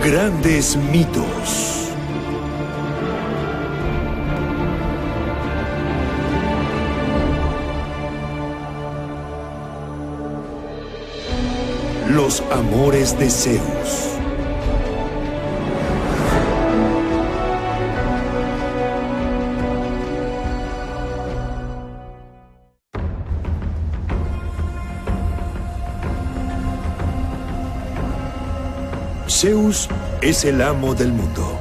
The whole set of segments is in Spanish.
Grandes mitos. Los amores de Zeus. Zeus es el amo del mundo.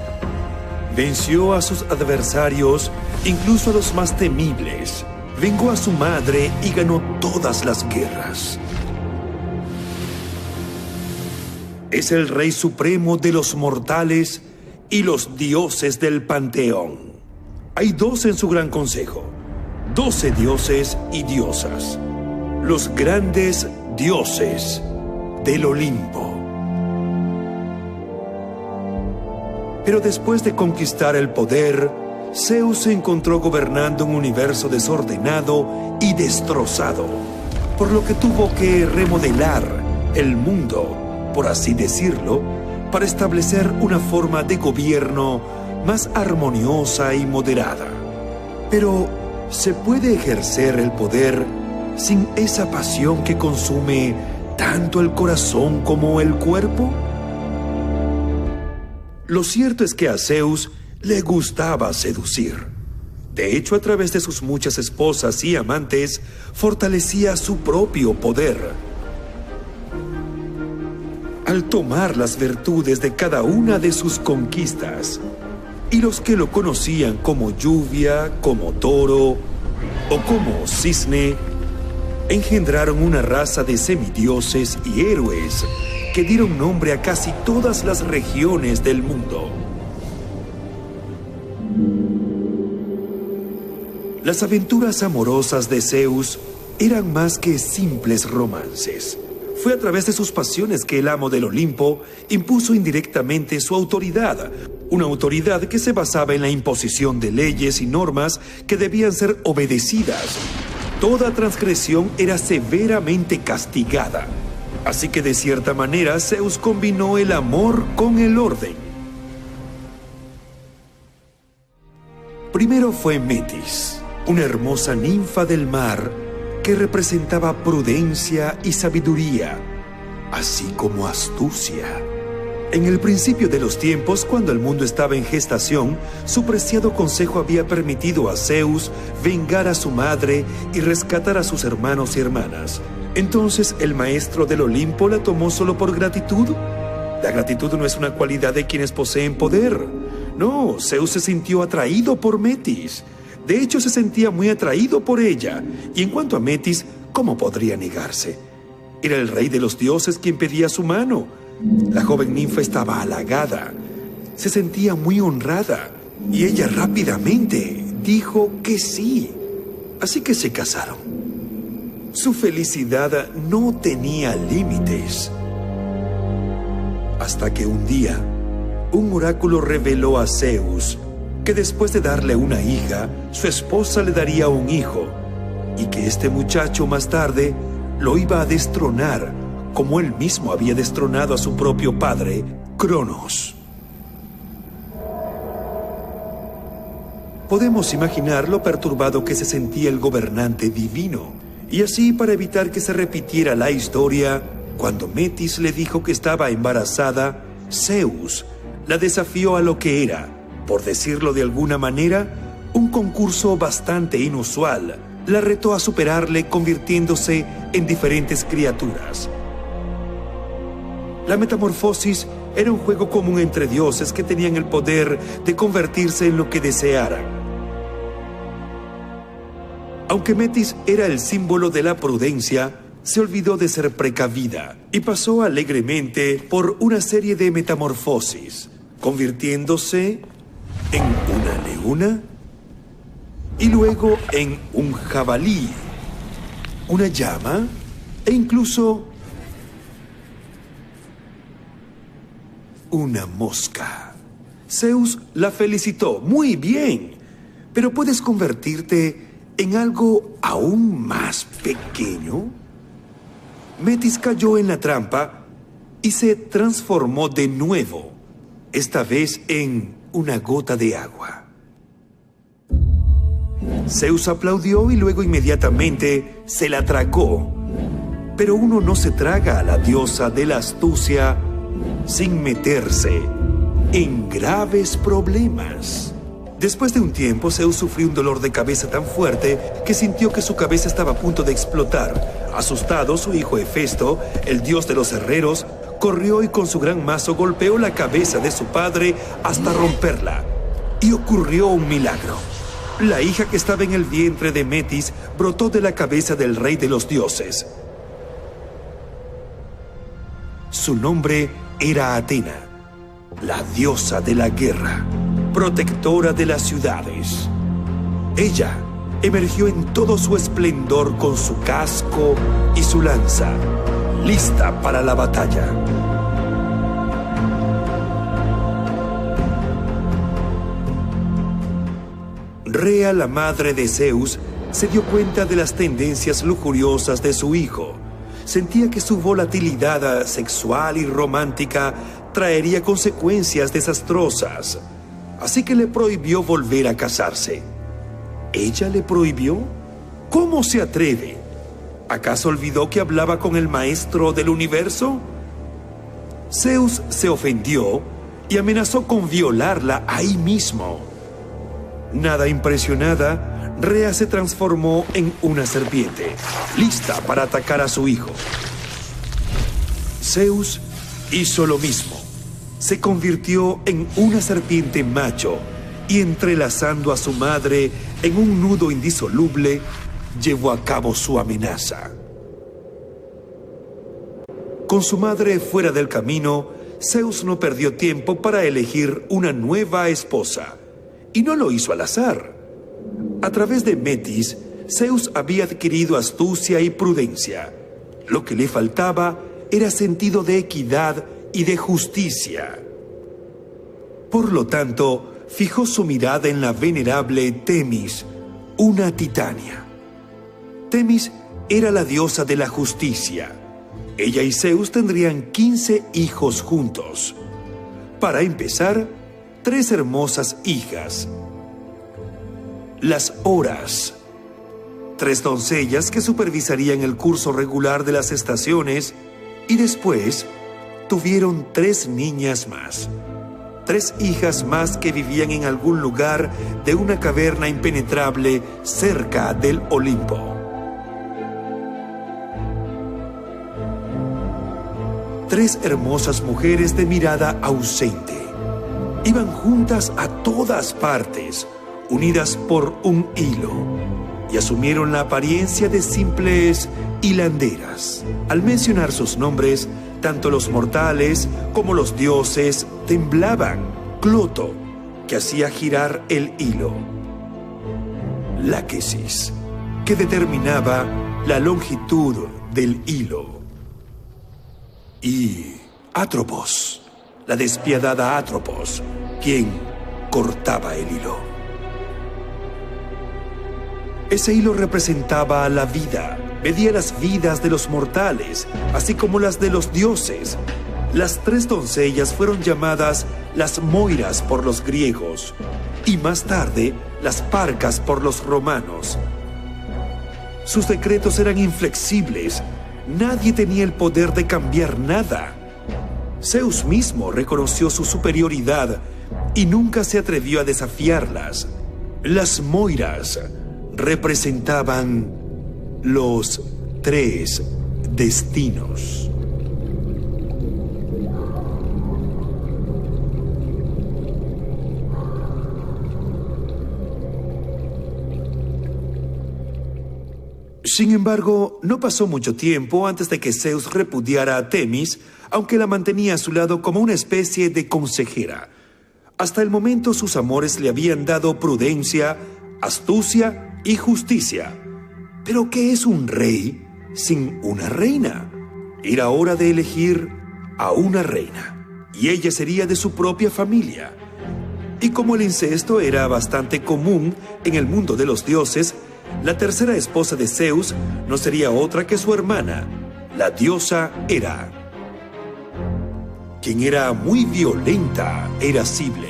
Venció a sus adversarios, incluso a los más temibles. Vengó a su madre y ganó todas las guerras. Es el rey supremo de los mortales y los dioses del panteón. Hay 12 en su gran consejo, 12 dioses y diosas, los grandes dioses del Olimpo. Pero después de conquistar el poder, Zeus se encontró gobernando un universo desordenado y destrozado, por lo que tuvo que remodelar el mundo, por así decirlo, para establecer una forma de gobierno más armoniosa y moderada. Pero, ¿se puede ejercer el poder sin esa pasión que consume tanto el corazón como el cuerpo? Lo cierto es que a Zeus le gustaba seducir. De hecho, a través de sus muchas esposas y amantes, fortalecía su propio poder. Al tomar las virtudes de cada una de sus conquistas, y los que lo conocían como lluvia, como toro o como cisne, engendraron una raza de semidioses y héroes que dieron nombre a casi todas las regiones del mundo. Las aventuras amorosas de Zeus eran más que simples romances. Fue a través de sus pasiones que el amo del Olimpo impuso indirectamente su autoridad, una autoridad que se basaba en la imposición de leyes y normas que debían ser obedecidas. Toda transgresión era severamente castigada. Así que de cierta manera Zeus combinó el amor con el orden. Primero fue Metis, una hermosa ninfa del mar que representaba prudencia y sabiduría, así como astucia. En el principio de los tiempos, cuando el mundo estaba en gestación, su preciado consejo había permitido a Zeus vengar a su madre y rescatar a sus hermanos y hermanas. Entonces, ¿el maestro del Olimpo la tomó solo por gratitud? La gratitud no es una cualidad de quienes poseen poder. No, Zeus se sintió atraído por Metis. De hecho, se sentía muy atraído por ella. Y en cuanto a Metis, ¿cómo podría negarse? Era el rey de los dioses quien pedía su mano. La joven ninfa estaba halagada. Se sentía muy honrada. Y ella rápidamente dijo que sí. Así que se casaron. Su felicidad no tenía límites. Hasta que un día, un oráculo reveló a Zeus que después de darle una hija, su esposa le daría un hijo, y que este muchacho más tarde lo iba a destronar, como él mismo había destronado a su propio padre, Cronos. Podemos imaginar lo perturbado que se sentía el gobernante divino. Y así, para evitar que se repitiera la historia, cuando Metis le dijo que estaba embarazada, Zeus la desafió a lo que era, por decirlo de alguna manera, un concurso bastante inusual. La retó a superarle convirtiéndose en diferentes criaturas. La metamorfosis era un juego común entre dioses que tenían el poder de convertirse en lo que desearan. Aunque Metis era el símbolo de la prudencia, se olvidó de ser precavida y pasó alegremente por una serie de metamorfosis, convirtiéndose en una leona y luego en un jabalí, una llama e incluso una mosca. Zeus la felicitó. Muy bien, pero ¿puedes convertirte en algo aún más pequeño? Metis cayó en la trampa y se transformó de nuevo, esta vez en una gota de agua. Zeus aplaudió y luego inmediatamente se la tragó. Pero uno no se traga a la diosa de la astucia sin meterse en graves problemas. Después de un tiempo, Zeus sufrió un dolor de cabeza tan fuerte que sintió que su cabeza estaba a punto de explotar. Asustado, su hijo Hefesto, el dios de los herreros, corrió y con su gran mazo golpeó la cabeza de su padre hasta romperla. Y ocurrió un milagro. La hija que estaba en el vientre de Metis brotó de la cabeza del rey de los dioses. Su nombre era Atena, la diosa de la guerra, protectora de las ciudades. Ella emergió en todo su esplendor con su casco y su lanza, lista para la batalla. Rea, la madre de Zeus, se dio cuenta de las tendencias lujuriosas de su hijo. Sentía que su volatilidad sexual y romántica traería consecuencias desastrosas. Así que le prohibió volver a casarse. ¿Ella le prohibió? ¿Cómo se atreve? ¿Acaso olvidó que hablaba con el maestro del universo? Zeus se ofendió y amenazó con violarla ahí mismo. Nada impresionada, Rea se transformó en una serpiente, lista para atacar a su hijo. Zeus hizo lo mismo. Se convirtió en una serpiente macho y, entrelazando a su madre en un nudo indisoluble, llevó a cabo su amenaza. Con su madre fuera del camino, Zeus no perdió tiempo para elegir una nueva esposa. Y no lo hizo al azar. A través de Metis, Zeus había adquirido astucia y prudencia. Lo que le faltaba era sentido de equidad y de justicia. Por lo tanto, fijó su mirada en la venerable Temis, una titania. Temis era la diosa de la justicia. Ella y Zeus tendrían 15 hijos juntos. Para empezar, 3 hermosas hijas, las Horas, 3 doncellas que supervisarían el curso regular de las estaciones, y después tuvieron 3 niñas más, 3 hijas más que vivían en algún lugar de una caverna impenetrable cerca del Olimpo. Tres hermosas mujeres de mirada ausente. Iban juntas a todas partes, unidas por un hilo, y asumieron la apariencia de simples hilanderas. Al mencionar sus nombres, tanto los mortales como los dioses temblaban. Cloto, que hacía girar el hilo. Láquesis, que determinaba la longitud del hilo. Y Atropos, la despiadada Atropos, quien cortaba el hilo. Ese hilo representaba la vida, medía las vidas de los mortales, así como las de los dioses. Las 3 doncellas fueron llamadas las Moiras por los griegos, y más tarde las Parcas por los romanos. Sus decretos eran inflexibles. Nadie tenía el poder de cambiar nada. Zeus mismo reconoció su superioridad y nunca se atrevió a desafiarlas. Las Moiras representaban los 3 destinos. Sin embargo, no pasó mucho tiempo antes de que Zeus repudiara a Temis, aunque la mantenía a su lado como una especie de consejera. Hasta el momento sus amores le habían dado prudencia, astucia y justicia. ¿Pero qué es un rey sin una reina? Era hora de elegir a una reina, y ella sería de su propia familia. Y como el incesto era bastante común en el mundo de los dioses, la tercera esposa de Zeus no sería otra que su hermana, la diosa Hera. quien era muy violenta e irascible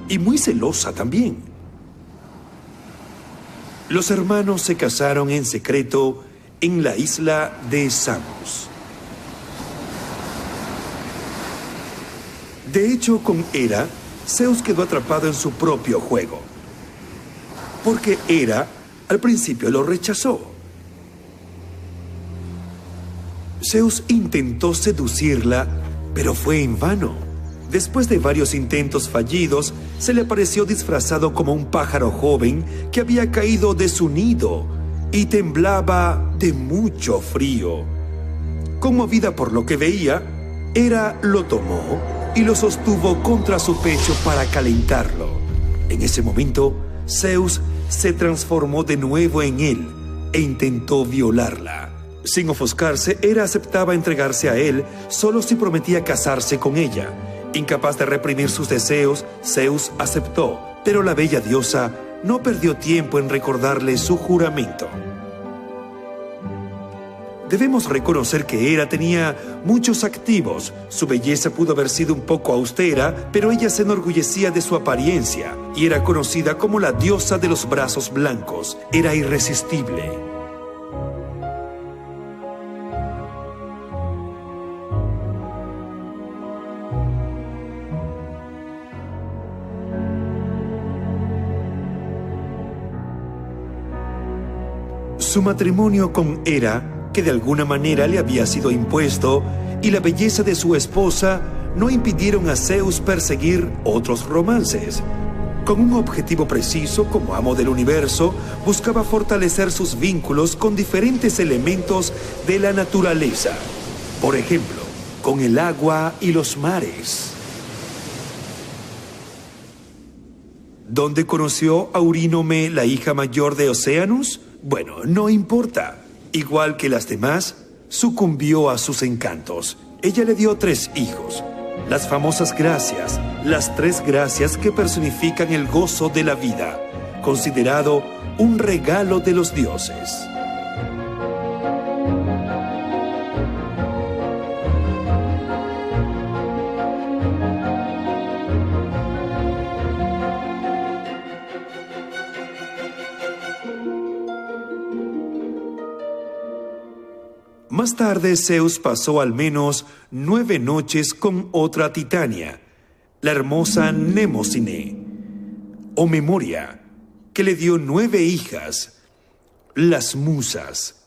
y muy celosa también. Los hermanos se casaron en secreto en la isla de Samos. De hecho, con Hera, Zeus quedó atrapado en su propio juego, porque Hera al principio lo rechazó. Zeus intentó seducirla, pero fue en vano. Después de varios intentos fallidos, se le apareció disfrazado como un pájaro joven que había caído de su nido y temblaba de mucho frío. Conmovida por lo que veía, Hera lo tomó y lo sostuvo contra su pecho para calentarlo. En ese momento, Zeus se transformó de nuevo en él e intentó violarla. Sin ofuscarse, Hera aceptaba entregarse a él solo si prometía casarse con ella. Incapaz de reprimir sus deseos, Zeus aceptó, pero la bella diosa no perdió tiempo en recordarle su juramento. Debemos reconocer que Hera tenía muchos activos. Su belleza pudo haber sido un poco austera, pero ella se enorgullecía de su apariencia y era conocida como la diosa de los brazos blancos. Era irresistible. Su matrimonio con Hera, que de alguna manera le había sido impuesto, y la belleza de su esposa no impidieron a Zeus perseguir otros romances. Con un objetivo preciso, como amo del universo, buscaba fortalecer sus vínculos con diferentes elementos de la naturaleza. Por ejemplo, con el agua y los mares. ¿Dónde conoció a Eurínome, la hija mayor de Océanus? Bueno, no importa. Igual que las demás, sucumbió a sus encantos. Ella le dio 3 hijos, las famosas gracias, las 3 gracias que personifican el gozo de la vida, considerado un regalo de los dioses. Más tarde, Zeus pasó al menos 9 noches con otra Titania, la hermosa Mnemosine, o Memoria, que le dio 9 hijas, las musas.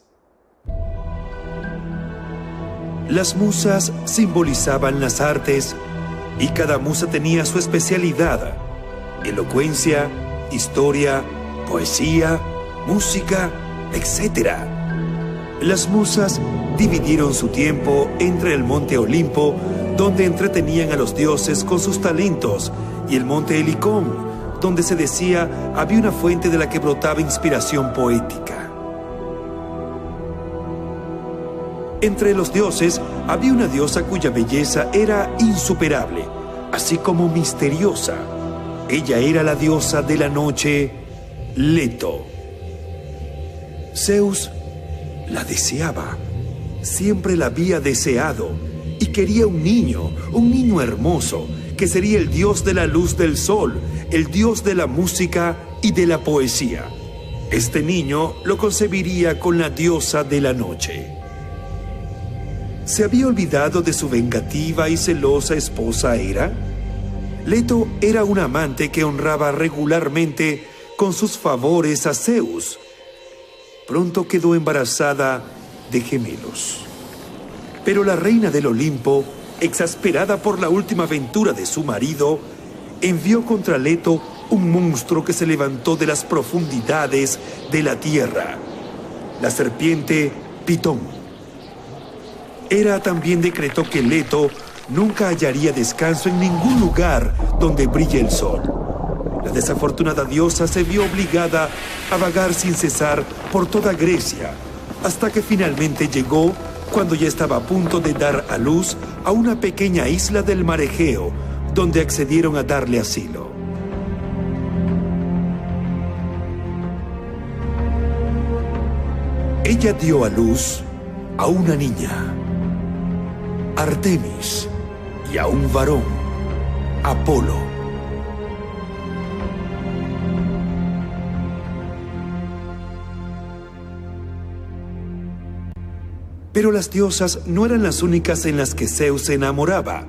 Las musas simbolizaban las artes y cada musa tenía su especialidad: elocuencia, historia, poesía, música, etc. Las musas dividieron su tiempo entre el monte Olimpo, donde entretenían a los dioses con sus talentos, y el monte Helicón, donde se decía había una fuente de la que brotaba inspiración poética. Entre los dioses había una diosa cuya belleza era insuperable, así como misteriosa. Ella era la diosa de la noche, Leto. Zeus la deseaba, siempre la había deseado, y quería un niño hermoso, que sería el dios de la luz del sol, el dios de la música y de la poesía. Este niño lo concebiría con la diosa de la noche. ¿Se había olvidado de su vengativa y celosa esposa Hera? Leto era una amante que honraba regularmente con sus favores a Zeus. Pronto quedó embarazada de gemelos. Pero la reina del Olimpo, exasperada por la última aventura de su marido, envió contra Leto un monstruo que se levantó de las profundidades de la tierra, la serpiente Pitón. Hera también decretó que Leto nunca hallaría descanso en ningún lugar donde brille el sol. La desafortunada diosa se vio obligada a vagar sin cesar por toda Grecia, hasta que finalmente llegó cuando ya estaba a punto de dar a luz a una pequeña isla del mar Egeo, donde accedieron a darle asilo. Ella dio a luz a una niña, Artemis, y a un varón, Apolo. Pero las diosas no eran las únicas en las que Zeus se enamoraba.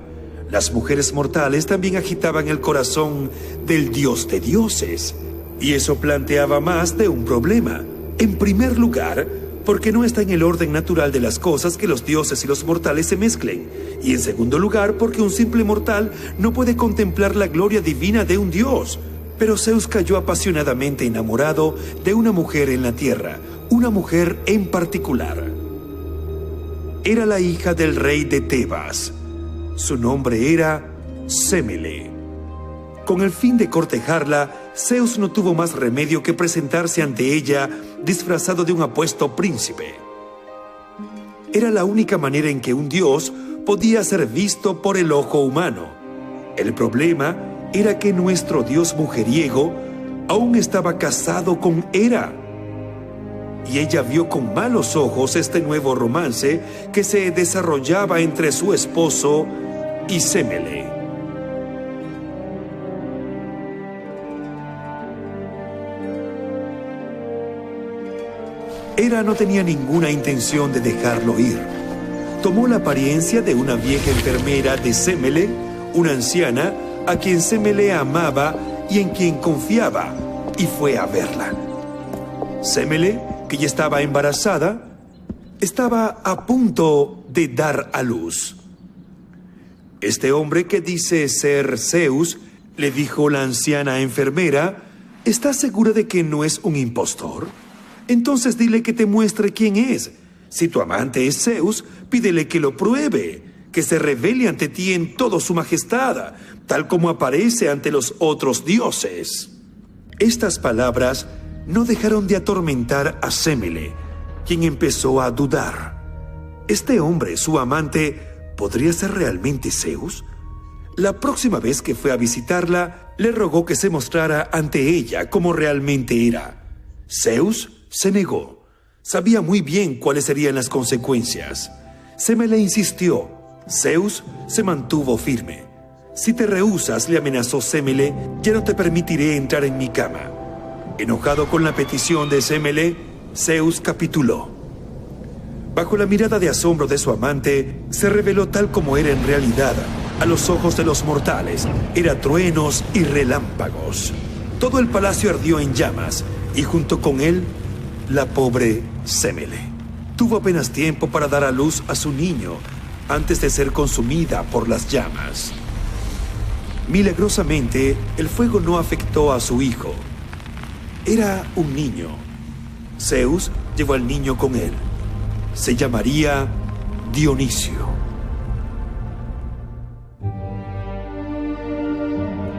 Las mujeres mortales también agitaban el corazón del dios de dioses. Y eso planteaba más de un problema. En primer lugar, porque no está en el orden natural de las cosas que los dioses y los mortales se mezclen. Y en segundo lugar, porque un simple mortal no puede contemplar la gloria divina de un dios. Pero Zeus cayó apasionadamente enamorado de una mujer en la tierra, una mujer en particular. Era la hija del rey de Tebas. Su nombre era Semele. Con el fin de cortejarla, Zeus no tuvo más remedio que presentarse ante ella disfrazado de un apuesto príncipe. Era la única manera en que un dios podía ser visto por el ojo humano. El problema era que nuestro dios mujeriego aún estaba casado con Hera. Y ella vio con malos ojos este nuevo romance que se desarrollaba entre su esposo y Semele. Hera no tenía ninguna intención de dejarlo ir. Tomó la apariencia de una vieja enfermera de Semele, una anciana a quien Semele amaba y en quien confiaba, y fue a verla. Semele, que ya estaba embarazada, estaba a punto de dar a luz. Este hombre que dice ser Zeus, le dijo la anciana enfermera, ¿estás segura de que no es un impostor? Entonces dile que te muestre quién es. Si tu amante es Zeus, pídele que lo pruebe, que se revele ante ti en toda su majestad, tal como aparece ante los otros dioses. Estas palabras no dejaron de atormentar a Semele, quien empezó a dudar. ¿Este hombre, su amante, podría ser realmente Zeus? La próxima vez que fue a visitarla, le rogó que se mostrara ante ella como realmente era. Zeus se negó. Sabía muy bien cuáles serían las consecuencias. Semele insistió. Zeus se mantuvo firme. Si te rehusas, le amenazó Semele, ya no te permitiré entrar en mi cama. Enojado con la petición de Semele, Zeus capituló. Bajo la mirada de asombro de su amante, se reveló tal como era en realidad. A los ojos de los mortales, era truenos y relámpagos. Todo el palacio ardió en llamas, y junto con él, la pobre Semele. Tuvo apenas tiempo para dar a luz a su niño, antes de ser consumida por las llamas. Milagrosamente, el fuego no afectó a su hijo. Era un niño. Zeus llevó al niño con él. Se llamaría Dionisio.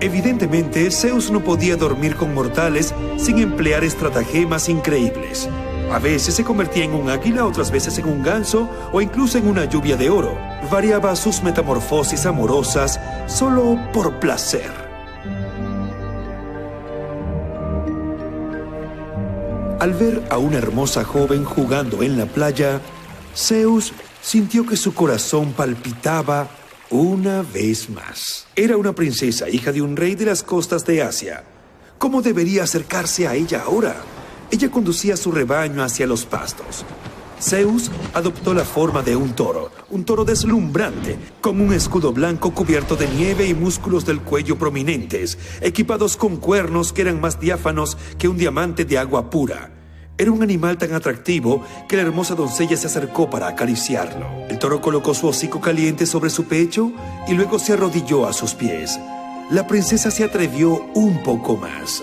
Evidentemente, Zeus no podía dormir con mortales sin emplear estratagemas increíbles. A veces se convertía en un águila, otras veces en un ganso o incluso en una lluvia de oro. Variaba sus metamorfosis amorosas solo por placer. Al ver a una hermosa joven jugando en la playa, Zeus sintió que su corazón palpitaba una vez más. Era una princesa, hija de un rey de las costas de Asia. ¿Cómo debería acercarse a ella ahora? Ella conducía su rebaño hacia los pastos. Zeus adoptó la forma de un toro deslumbrante, con un escudo blanco cubierto de nieve y músculos del cuello prominentes, equipados con cuernos que eran más diáfanos que un diamante de agua pura. Era un animal tan atractivo que la hermosa doncella se acercó para acariciarlo. El toro colocó su hocico caliente sobre su pecho y luego se arrodilló a sus pies. La princesa se atrevió un poco más.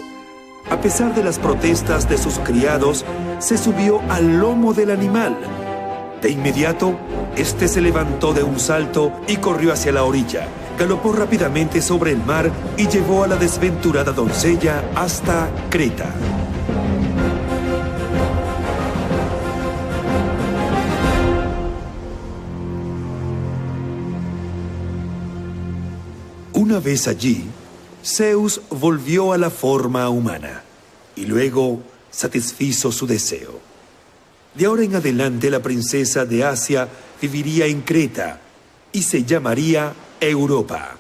A pesar de las protestas de sus criados, se subió al lomo del animal. De inmediato, este se levantó de un salto y corrió hacia la orilla. Galopó rápidamente sobre el mar y llevó a la desventurada doncella hasta Creta. Una vez allí, Zeus volvió a la forma humana y luego satisfizo su deseo. De ahora en adelante la princesa de Asia viviría en Creta y se llamaría Europa.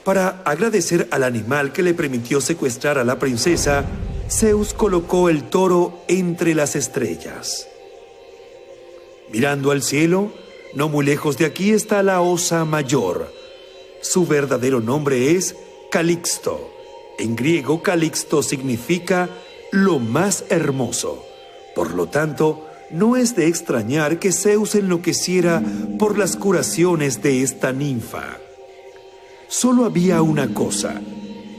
Para agradecer al animal que le permitió secuestrar a la princesa, Zeus colocó el toro entre las estrellas. Mirando al cielo, no muy lejos de aquí está la Osa Mayor. Su verdadero nombre es Calixto. En griego, Calixto significa lo más hermoso. Por lo tanto, no es de extrañar que Zeus enloqueciera por las curaciones de esta ninfa. Solo había una cosa.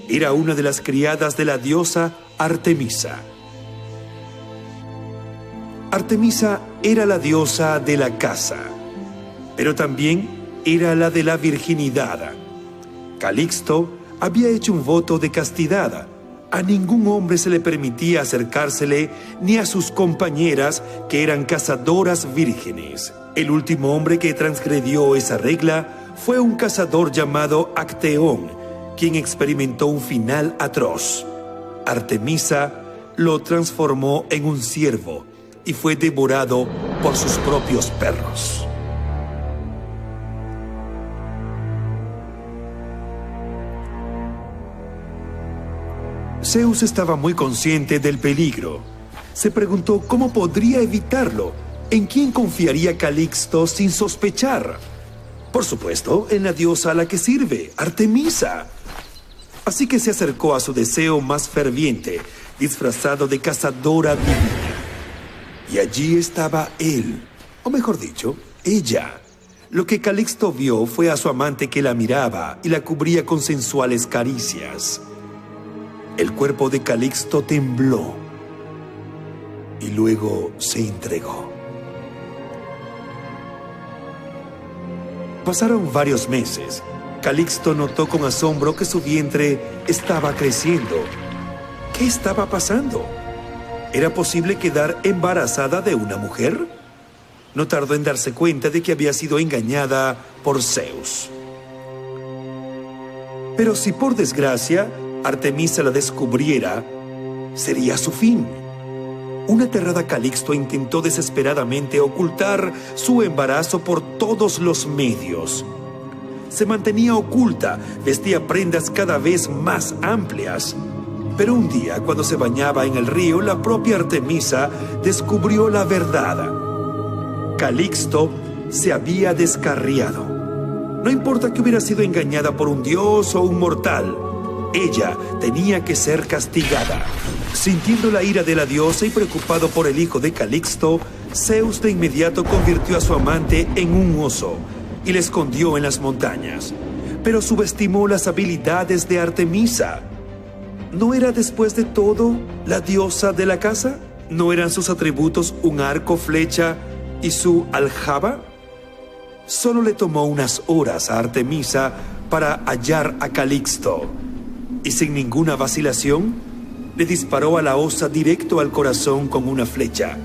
Era una de las criadas de la diosa Artemisa. Artemisa era la diosa de la caza, pero también era la de la virginidad. Calixto había hecho un voto de castidad. A ningún hombre se le permitía acercársele, ni a sus compañeras, que eran cazadoras vírgenes. El último hombre que transgredió esa regla fue un cazador llamado Acteón, quien experimentó un final atroz. Artemisa lo transformó en un ciervo y fue devorado por sus propios perros. Zeus estaba muy consciente del peligro. Se preguntó cómo podría evitarlo. ¿En quién confiaría Calixto sin sospechar? Por supuesto, en la diosa a la que sirve, Artemisa. Así que se acercó a su deseo más ferviente, disfrazado de cazadora divina. Y allí estaba él, o mejor dicho, ella. Lo que Calixto vio fue a su amante que la miraba y la cubría con sensuales caricias. El cuerpo de Calixto tembló y luego se entregó. Pasaron varios meses. Calixto notó con asombro que su vientre estaba creciendo. ¿Qué estaba pasando? ¿Era posible quedar embarazada de una mujer? No tardó en darse cuenta de que había sido engañada por Zeus. Pero si por desgracia Artemisa la descubriera, sería su fin. Un aterrada Calixto intentó desesperadamente ocultar su embarazo por todos los medios. Se mantenía oculta, vestía prendas cada vez más amplias. Pero un día, cuando se bañaba en el río, la propia Artemisa descubrió la verdad. Calixto se había descarriado. No importa que hubiera sido engañada por un dios o un mortal, ella tenía que ser castigada. Sintiendo la ira de la diosa y preocupado por el hijo de Calixto, Zeus de inmediato convirtió a su amante en un oso y la escondió en las montañas. Pero subestimó las habilidades de Artemisa. ¿No era después de todo la diosa de la caza? ¿No eran sus atributos un arco, flecha y su aljaba? Solo le tomó unas horas a Artemisa para hallar a Calixto, y sin ninguna vacilación, le disparó a la osa directo al corazón con una flecha.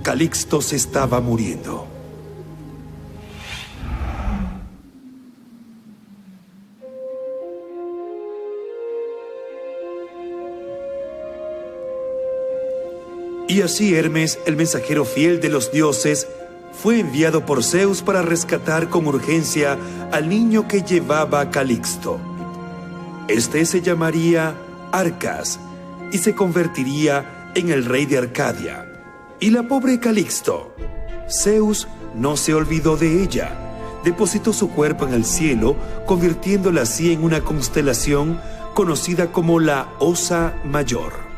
Calixto se estaba muriendo. Y así Hermes, el mensajero fiel de los dioses, fue enviado por Zeus para rescatar con urgencia al niño que llevaba Calixto. Este se llamaría Arcas y se convertiría en el rey de Arcadia. Y la pobre Calixto, Zeus no se olvidó de ella. Depositó su cuerpo en el cielo, convirtiéndola así en una constelación conocida como la Osa Mayor.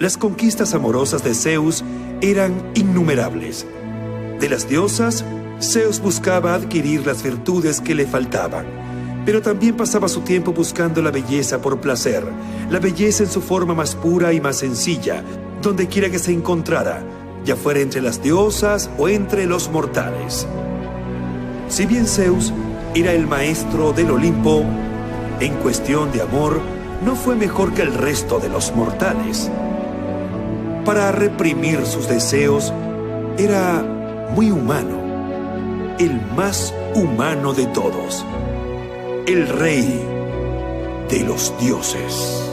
Las conquistas amorosas de Zeus eran innumerables. De las diosas, Zeus buscaba adquirir las virtudes que le faltaban, pero también pasaba su tiempo buscando la belleza por placer, la belleza en su forma más pura y más sencilla, donde quiera que se encontrara, ya fuera entre las diosas o entre los mortales. Si bien Zeus era el maestro del Olimpo, en cuestión de amor, no fue mejor que el resto de los mortales. Para reprimir sus deseos, era muy humano, el más humano de todos, el rey de los dioses.